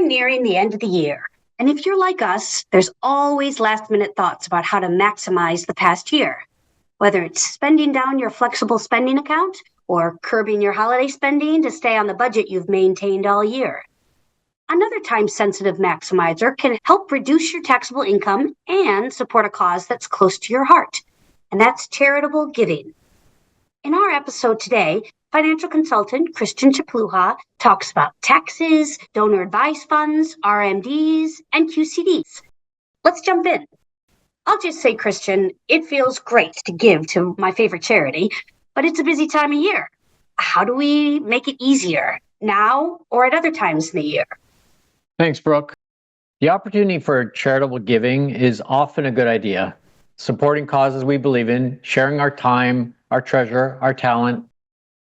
nearing the end of the year. And if you're like us, there's always last minute thoughts about how to maximize the past year. Whether it's spending down your flexible spending account or curbing your holiday spending to stay on the budget you've maintained all year. Another time-sensitive maximizer can help reduce your taxable income and support a cause that's close to your heart, and that's charitable giving. In our episode today, financial consultant Christian Chapluha talks about taxes, donor advised funds, RMDs, and QCDs. Let's jump in. I'll just say, Christian, it feels great to give to my favorite charity, but it's a busy time of year. How do we make it easier, now or at other times in the year? Thanks, Brooke. The opportunity for charitable giving is often a good idea. Supporting causes we believe in, sharing our time, our treasure, our talent.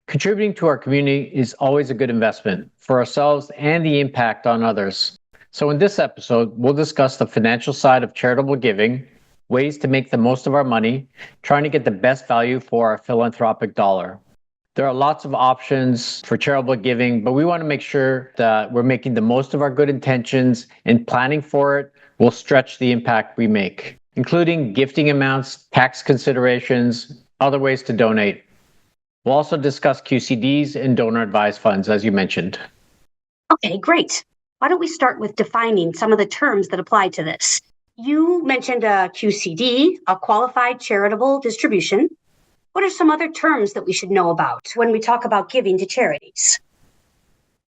Contributing to our community is always a good investment for ourselves and the impact on others. So in this episode, we'll discuss the financial side of charitable giving, ways to make the most of our money, trying to get the best value for our philanthropic dollar. There are lots of options for charitable giving, but we want to make sure that we're making the most of our good intentions and planning for it will stretch the impact we make, including gifting amounts, tax considerations, other ways to donate. We'll also discuss QCDs and donor advised funds, as you mentioned. Okay, great. Why don't we start with defining some of the terms that apply to this? You mentioned a QCD, a qualified charitable distribution. What are some other terms that we should know about when we talk about giving to charities?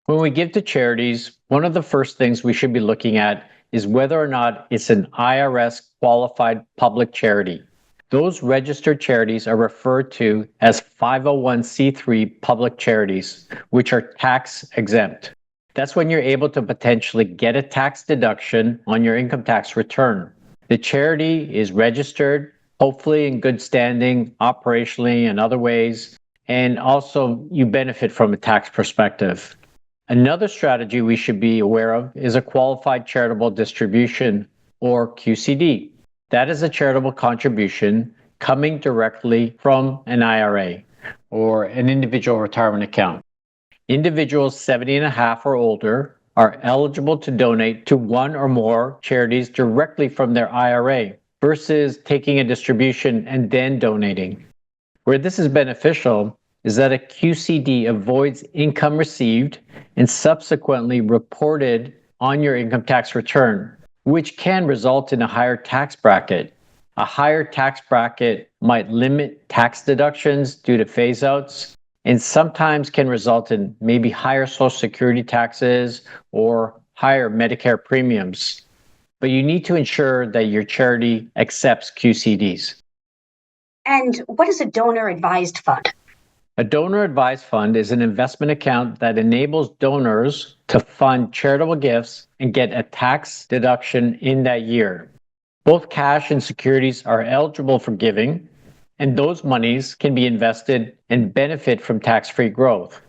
When we give to charities, one of the first things we should be looking at is whether or not it's an IRS qualified public charity. Those registered charities are referred to as 501c3 public charities, which are tax exempt. That's when you're able to potentially get a tax deduction on your income tax return. The charity is registered, hopefully in good standing, operationally and other ways, and also you benefit from a tax perspective. Another strategy we should be aware of is a qualified charitable distribution, or QCD. That is a charitable contribution coming directly from an IRA or an individual retirement account. Individuals 70 and a half or older are eligible to donate to one or more charities directly from their IRA versus taking a distribution and then donating. Where this is beneficial is that a QCD avoids income received and subsequently reported on your income tax return, which can result in a higher tax bracket. A higher tax bracket might limit tax deductions due to phase-outs, and sometimes can result in maybe higher Social Security taxes or higher Medicare premiums. But you need to ensure that your charity accepts QCDs. And what is a donor advised fund? A donor advised fund is an investment account that enables donors to fund charitable gifts and get a tax deduction in that year. Both cash and securities are eligible for giving, and those monies can be invested and benefit from tax-free growth.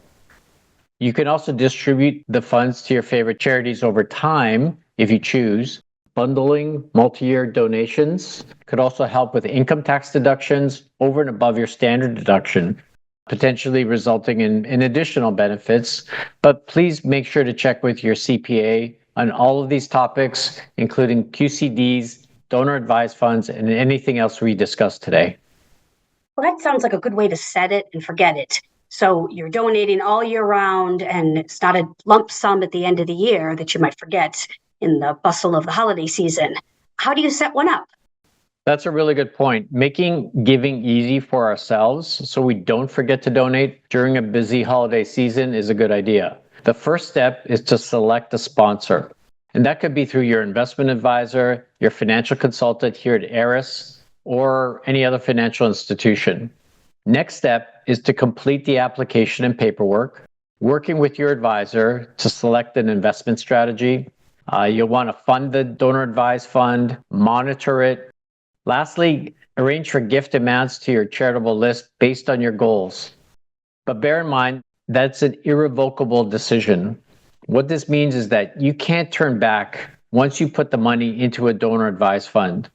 You can also distribute the funds to your favorite charities over time if you choose. Bundling multi-year donations could also help with income tax deductions over and above your standard deduction, potentially resulting in additional benefits. But please make sure to check with your CPA on all of these topics, including QCDs, donor advised funds, and anything else we discussed today. Well, that sounds like a good way to set it and forget it. So you're donating all year round, and it's not a lump sum at the end of the year that you might forget in the bustle of the holiday season. How do you set one up? That's a really good point. Making giving easy for ourselves so we don't forget to donate during a busy holiday season is a good idea. The first step is to select a sponsor. And that could be through your investment advisor, your financial consultant here at ARIS, or any other financial institution. Next step is to complete the application and paperwork, working with your advisor to select an investment strategy. You'll want to fund the donor advised fund, monitor it. Lastly, arrange for gift amounts to your charitable list based on your goals. But bear in mind, that's an irrevocable decision. What this means is that you can't turn back once you put the money into a donor advised fund.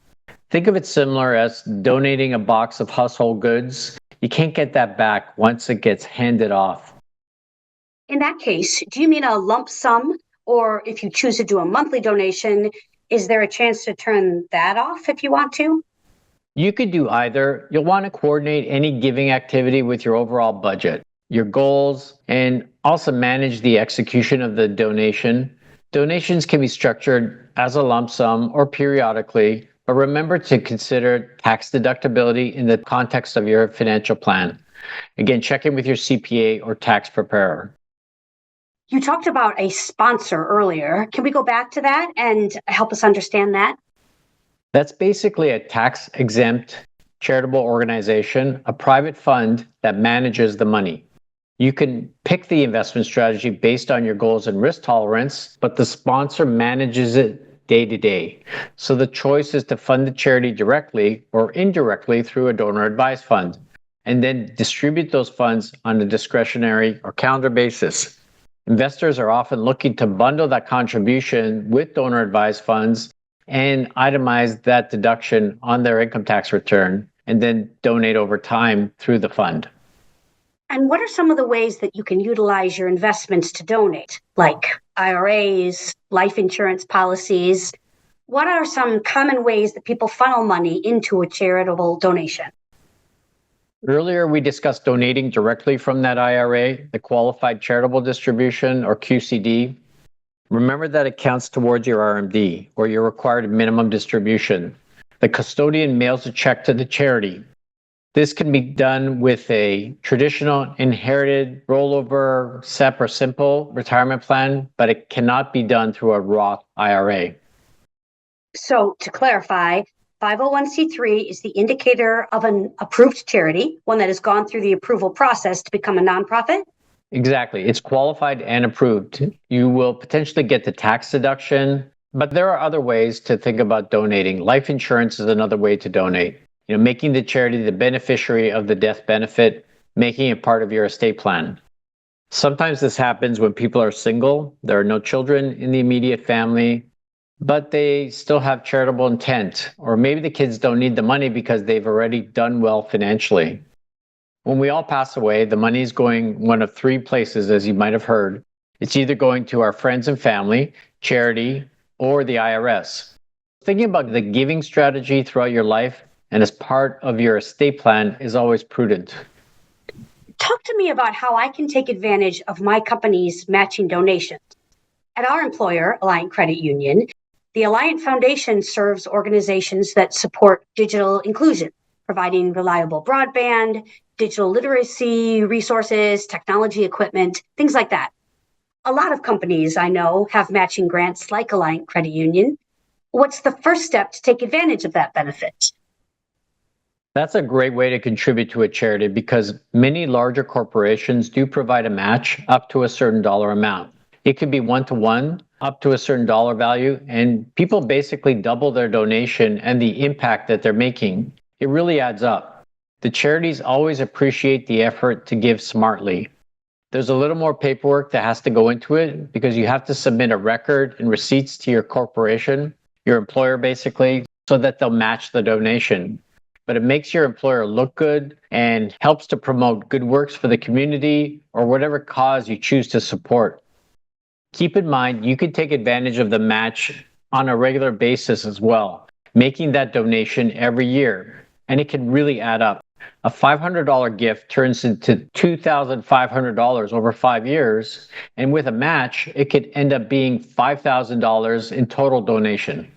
Think of it similar as donating a box of household goods. You can't get that back once it gets handed off. In that case, do you mean a lump sum Or if you choose to do a monthly donation, is there a chance to turn that off if you want to? You could do either. You'll want to coordinate any giving activity with your overall budget, your goals, and also manage the execution of the donation. Donations can be structured as a lump sum or periodically, but remember to consider tax deductibility in the context of your financial plan. Again, check in with your CPA or tax preparer. You talked about a sponsor earlier. Can we go back to that and help us understand that? That's basically a tax-exempt charitable organization, a private fund that manages the money. You can pick the investment strategy based on your goals and risk tolerance, but the sponsor manages it day to day. So the choice is to fund the charity directly or indirectly through a donor advised fund, and then distribute those funds on a discretionary or calendar basis. Investors are often looking to bundle that contribution with donor advised funds and itemize that deduction on their income tax return and then donate over time through the fund. And what are some of the ways that you can utilize your investments to donate, like IRAs, life insurance policies? What are some common ways that people funnel money into a charitable donation? Earlier, we discussed donating directly from that IRA, the Qualified Charitable Distribution, or QCD. Remember that it counts towards your RMD, or your required minimum distribution. The custodian mails a check to the charity. This can be done with a traditional inherited rollover SEP or simple retirement plan, but it cannot be done through a Roth IRA. So to clarify, 501c3 is the indicator of an approved charity, one that has gone through the approval process to become a nonprofit? Exactly. It's qualified and approved. You will potentially get the tax deduction, but there are other ways to think about donating. Life insurance is another way to donate. Making the charity the beneficiary of the death benefit, making it part of your estate plan. Sometimes this happens when people are single, there are no children in the immediate family, but they still have charitable intent, or maybe the kids don't need the money because they've already done well financially. When we all pass away, the money is going one of three places, as you might have heard. It's either going to our friends and family, charity, or the IRS. Thinking about the giving strategy throughout your life and as part of your estate plan is always prudent. Talk to me about how I can take advantage of my company's matching donations. At our employer, Alliant Credit Union, the Alliant Foundation serves organizations that support digital inclusion, providing reliable broadband, digital literacy resources, technology equipment, things like that. A lot of companies I know have matching grants like Alliant Credit Union. What's the first step to take advantage of that benefit? That's a great way to contribute to a charity because many larger corporations do provide a match up to a certain dollar amount. It could be one-to-one, up to a certain dollar value, and people basically double their donation and the impact that they're making. It really adds up. The charities always appreciate the effort to give smartly. There's a little more paperwork that has to go into it because you have to submit a record and receipts to your corporation, your employer basically, so that they'll match the donation. But it makes your employer look good and helps to promote good works for the community or whatever cause you choose to support. Keep in mind, you can take advantage of the match on a regular basis as well, making that donation every year, and it can really add up. A $500 gift turns into $2,500 over 5 years, and with a match, it could end up being $5,000 in total donation.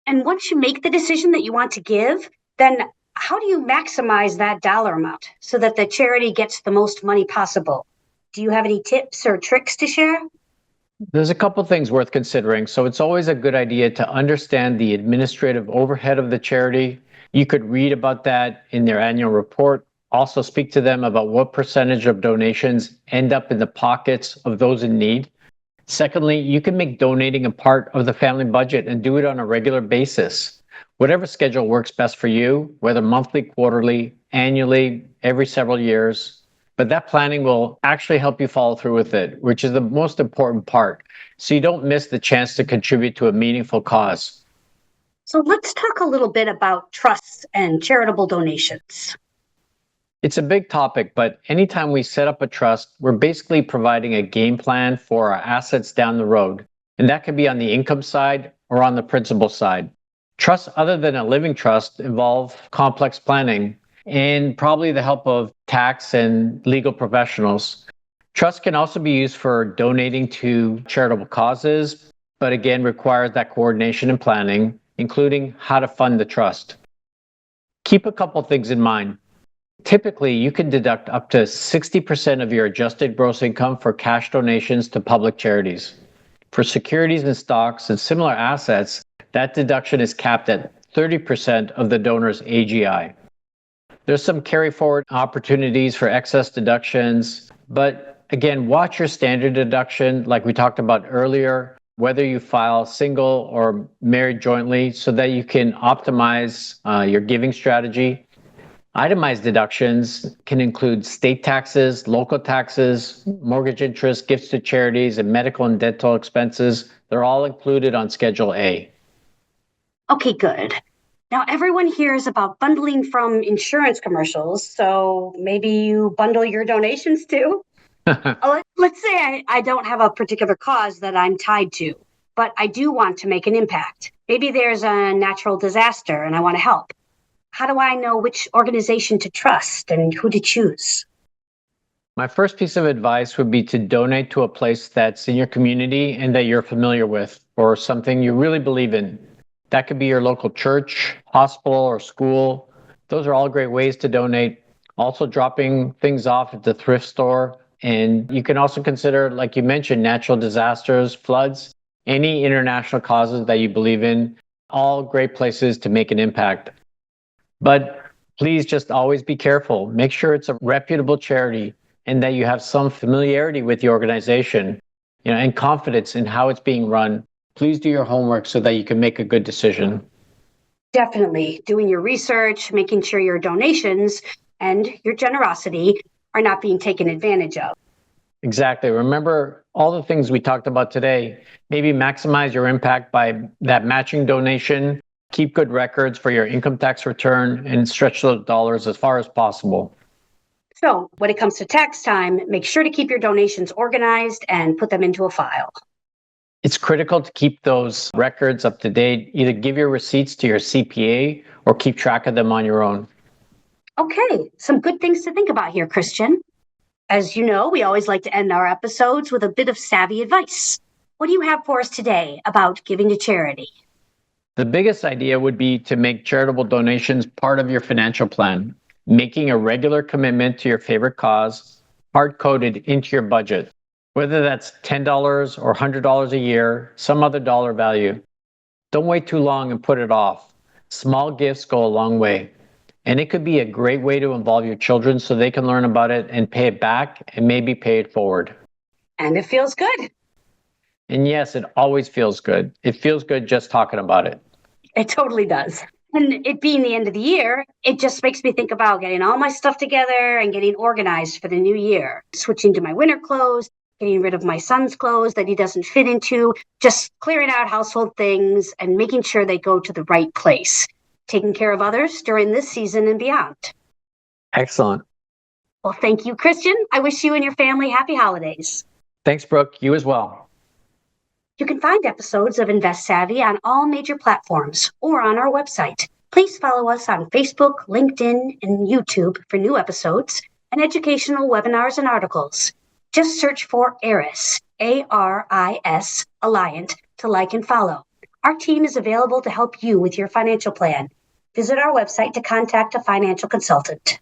And once you make the decision that you want to give, then how do you maximize that dollar amount so that the charity gets the most money possible? Do you have any tips or tricks to share? There's a couple things worth considering. So it's always a good idea to understand the administrative overhead of the charity. You could read about that in their annual report. Also speak to them about what percentage of donations end up in the pockets of those in need. Secondly, you can make donating a part of the family budget and do it on a regular basis. Whatever schedule works best for you, whether monthly, quarterly, annually, every several years. But that planning will actually help you follow through with it, which is the most important part, so you don't miss the chance to contribute to a meaningful cause. So let's talk a little bit about trusts and charitable donations. It's a big topic, but anytime we set up a trust, we're basically providing a game plan for our assets down the road. And that can be on the income side or on the principal side. Trusts other than a living trust involve complex planning and probably the help of tax and legal professionals. Trusts can also be used for donating to charitable causes, but again requires that coordination and planning, including how to fund the trust. Keep a couple things in mind. Typically, you can deduct up to 60% of your adjusted gross income for cash donations to public charities. For securities and stocks and similar assets, that deduction is capped at 30% of the donor's AGI. There's some carry forward opportunities for excess deductions, but again, watch your standard deduction like we talked about earlier, whether you file single or married jointly, so that you can optimize your giving strategy. Itemized deductions can include state taxes, local taxes, mortgage interest, gifts to charities, and medical and dental expenses. They're all included on Schedule A. Okay, good. Now, everyone hears about bundling from insurance commercials, so maybe you bundle your donations too? Let's say I don't have a particular cause that I'm tied to, but I do want to make an impact. Maybe there's a natural disaster and I want to help. How do I know which organization to trust and who to choose? My first piece of advice would be to donate to a place that's in your community and that you're familiar with, or something you really believe in. That could be your local church, hospital, or school. Those are all great ways to donate. Also dropping things off at the thrift store. And you can also consider, like you mentioned, natural disasters, floods, any international causes that you believe in, all great places to make an impact. But please just always be careful. Make sure it's a reputable charity and that you have some familiarity with the organization, and confidence in how it's being run. Please do your homework so that you can make a good decision. Definitely doing your research, making sure your donations and your generosity are not being taken advantage of. Exactly. Remember all the things we talked about today. Maybe maximize your impact by that matching donation. Keep good records for your income tax return and stretch those dollars as far as possible. So when it comes to tax time, make sure to keep your donations organized and put them into a file. It's critical to keep those records up to date. Either give your receipts to your CPA or keep track of them on your own. Okay, some good things to think about here, Christian. As you know, we always like to end our episodes with a bit of savvy advice. What do you have for us today about giving to charity? The biggest idea would be to make charitable donations part of your financial plan, making a regular commitment to your favorite cause, hard-coded into your budget, whether that's $10 or $100 a year, some other dollar value. Don't wait too long and put it off. Small gifts go a long way. And it could be a great way to involve your children so they can learn about it and pay it back and maybe pay it forward. And it feels good. And yes, it always feels good. It feels good just talking about it. It totally does. And it being the end of the year, it just makes me think about getting all my stuff together and getting organized for the new year. Switching to my winter clothes, getting rid of my son's clothes that he doesn't fit into, just clearing out household things and making sure they go to the right place. Taking care of others during this season and beyond. Excellent. Well, thank you, Christian. I wish you and your family happy holidays. Thanks, Brooke. You as well. You can find episodes of Invest Savvy on all major platforms or on our website. Please follow us on Facebook, LinkedIn, and YouTube for new episodes and educational webinars and articles. Just search for ARIS, ARIS.Alliant, to like and follow. Our team is available to help you with your financial plan. Visit our website to contact a financial consultant.